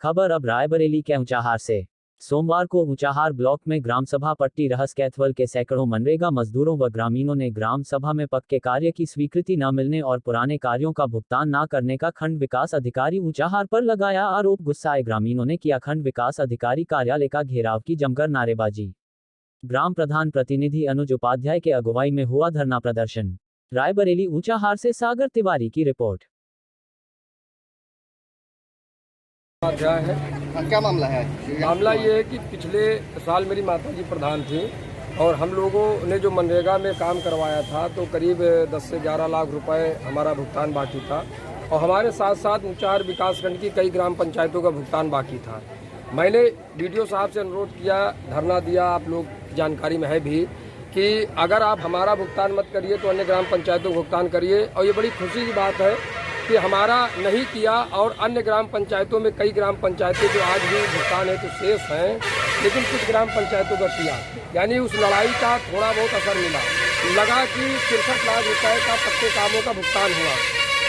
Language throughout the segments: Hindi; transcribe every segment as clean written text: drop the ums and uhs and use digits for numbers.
खबर अब रायबरेली के ऊंचाहार से। सोमवार को ऊंचाहार ब्लॉक में ग्राम सभा पट्टी रहस कैथवल के सैकड़ों मनरेगा मजदूरों व ग्रामीणों ने ग्राम सभा में पक्के कार्य की स्वीकृति न मिलने और पुराने कार्यों का भुगतान न करने का खंड विकास अधिकारी ऊंचाहार पर लगाया आरोप। गुस्साए ग्रामीणों ने किया खंड विकास अधिकारी कार्यालय का घेराव की जमकर नारेबाजी। ग्राम प्रधान प्रतिनिधि अनुज उपाध्याय के अगुवाई में हुआ धरना प्रदर्शन। रायबरेली ऊंचाहार से सागर तिवारी की रिपोर्ट। क्या मामला है? मामला ये है कि पिछले साल मेरी माता जी प्रधान थी और हम लोगों ने जो मनरेगा में काम करवाया था तो करीब 10 से 11 लाख रुपए हमारा भुगतान बाकी था और हमारे साथ साथ ऊंचाहार विकासखंड की कई ग्राम पंचायतों का भुगतान बाकी था। मैंने वीडियो साहब से अनुरोध किया, धरना दिया, आप लोग जानकारी में है भी कि अगर आप हमारा भुगतान मत करिए तो अन्य ग्राम पंचायतों को भुगतान करिए। और ये बड़ी खुशी की बात है कि हमारा नहीं किया और अन्य ग्राम पंचायतों में कई ग्राम पंचायतें जो आज भी भुगतान है तो शेष हैं, लेकिन कुछ ग्राम पंचायतों का किया, यानी उस लड़ाई का थोड़ा बहुत असर मिला। लगा कि 63 लाख रुपए का पक्के कामों का भुगतान हुआ।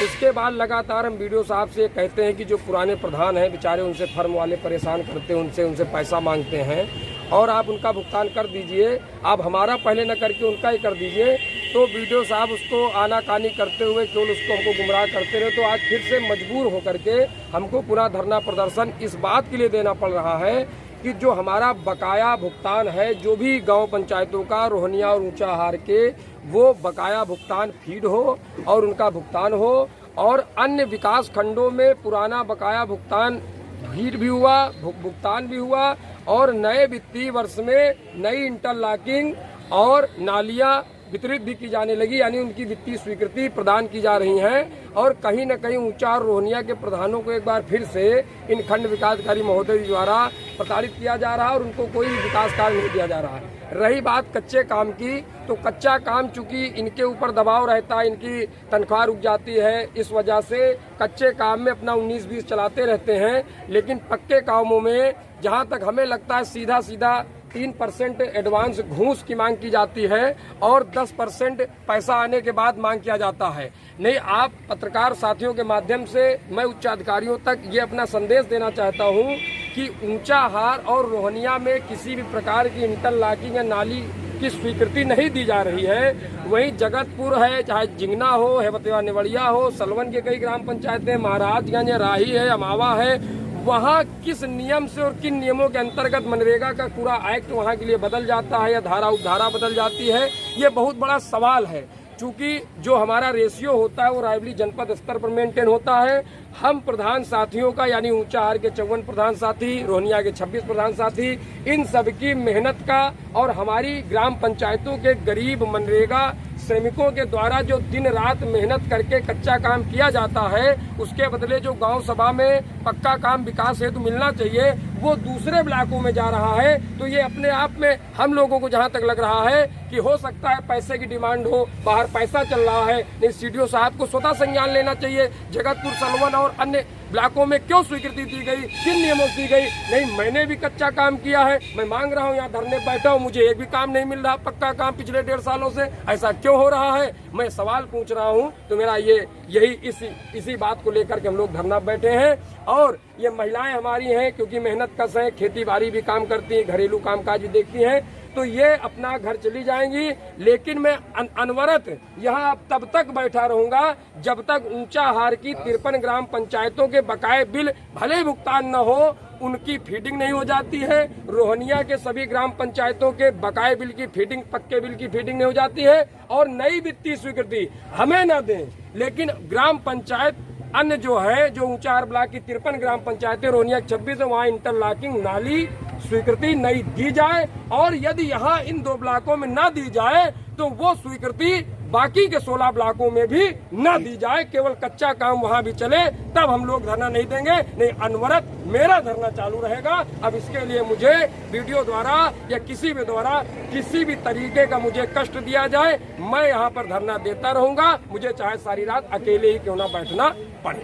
उसके बाद लगातार हम वीडियो साहब से कहते हैं कि जो पुराने प्रधान हैं बेचारे, उनसे फर्म वाले परेशान करते हैं, उनसे पैसा मांगते हैं और आप उनका भुगतान कर दीजिए, आप हमारा पहले न करके उनका ही कर दीजिए। तो वीडियो साहब उसको आनाकानी करते हुए केवल उसको हमको गुमराह करते रहे। तो आज फिर से मजबूर होकर के हमको पूरा धरना प्रदर्शन इस बात के लिए देना पड़ रहा है कि जो हमारा बकाया भुगतान है, जो भी गांव पंचायतों का रोहनिया और ऊंचाहार के, वो बकाया भुगतान फीड हो और उनका भुगतान हो। और अन्य विकास खंडों में पुराना बकाया भुगतान फीड भी हुआ, भुगतान भी हुआ और नए वित्तीय वर्ष में नई इंटरलॉकिंग और नालियां वितरित भी की जाने लगी, यानी उनकी वित्तीय स्वीकृति प्रदान की जा रही हैं। और कहीं न कहीं ऊंचाहार रोहनिया के प्रधानों को एक बार फिर से इन खंड विकास अधिकारी महोदय द्वारा प्रताड़ित किया जा रहा है और उनको कोई विकास कार्य नहीं दिया जा रहा है। रही बात कच्चे काम की, तो कच्चा काम चूंकि इनके ऊपर दबाव रहता है, इनकी तनख्वाह रुक जाती है, इस वजह से कच्चे काम में अपना 19-20 चलाते रहते हैं। लेकिन पक्के कामों में जहां तक हमें लगता है सीधा 3% एडवांस घूस की मांग की जाती है और 10% पैसा आने के बाद मांग किया जाता है। नहीं, आप पत्रकार साथियों के माध्यम से मैं उच्च अधिकारियों तक ये अपना संदेश देना चाहता हूँ कि ऊंचाहार और रोहनिया में किसी भी प्रकार की इंटरलॉकिंग या नाली की स्वीकृति नहीं दी जा रही है। वहीं जगतपुर है, चाहे जिंगना हो, हेबतवा नेवड़िया हो, सलवन के कई ग्राम पंचायतें, महाराजगंज है, राही है, अमावा है, वहाँ किस नियम से और किन नियमों के अंतर्गत मनरेगा का पूरा एक्ट वहाँ के लिए बदल जाता है या धारा उपधारा बदल जाती है, ये बहुत बड़ा सवाल है। चूंकि जो हमारा रेशियो होता है वो रायबरेली जनपद स्तर पर मेंटेन होता है। हम प्रधान साथियों का, यानी ऊंचाहार के 54 प्रधान साथी, रोहनिया के 26 प्रधान साथी, इन सबकी मेहनत का और हमारी ग्राम पंचायतों के गरीब मनरेगा श्रमिकों के द्वारा जो दिन रात मेहनत करके कच्चा काम किया जाता है, उसके बदले जो गांव सभा में पक्का काम विकास हेतु मिलना चाहिए वो दूसरे ब्लॉकों में जा रहा है। तो ये अपने आप में हम लोगों को जहां तक लग रहा है कि हो सकता है पैसे की डिमांड हो, बाहर पैसा चल रहा है, नहीं, सीडीओ साहब को स्वतः संज्ञान लेना चाहिए। जगतपुर, सलवन और अन्य ब्लॉकों में क्यों स्वीकृति दी गई, किन नियमों से दी गई? नहीं, मैंने भी कच्चा काम किया है, मैं मांग रहा हूँ, यहाँ धरने बैठा हूँ, मुझे एक भी काम नहीं मिल रहा पक्का काम पिछले 1.5 सालों से। ऐसा क्यों हो रहा है, मैं सवाल पूछ रहा हूँ। तो मेरा यही इसी बात को लेकर के हम लोग धरना बैठे हैं। और ये महिलाएं हमारी हैं, क्योंकि मेहनत कश है, खेती बाड़ी भी काम करती हैं, घरेलू कामकाज भी देखती हैं, तो ये अपना घर चली जाएंगी। लेकिन मैं अनवरत यहाँ तब तक बैठा रहूंगा जब तक ऊंचाहार की 53 ग्राम पंचायतों के बकाये बिल भले ही भुगतान न हो, उनकी फीडिंग नहीं हो जाती है। रोहनिया के सभी ग्राम पंचायतों के बकाये बिल की फीडिंग, पक्के बिल की फीडिंग नहीं हो जाती है और नई वित्तीय स्वीकृति हमें न दें, लेकिन ग्राम पंचायत अन्य जो है, जो ऊंचाहार ब्लॉक की 53 ग्राम पंचायतें, रोहनिया 26 है, वहाँ इंटरलॉकिंग नाली स्वीकृति नहीं दी जाए। और यदि यहाँ इन 2 ब्लॉकों में न दी जाए तो वो स्वीकृति बाकी के 16 ब्लॉकों में भी न दी जाए, केवल कच्चा काम वहाँ भी चले, तब हम लोग धरना नहीं देंगे। नहीं, अनवरत मेरा धरना चालू रहेगा। अब इसके लिए मुझे वीडियो द्वारा या किसी भी द्वारा किसी भी तरीके का मुझे कष्ट दिया जाए, मैं यहाँ पर धरना देता रहूंगा, मुझे चाहे सारी रात अकेले ही क्यों ना बैठना पड़े।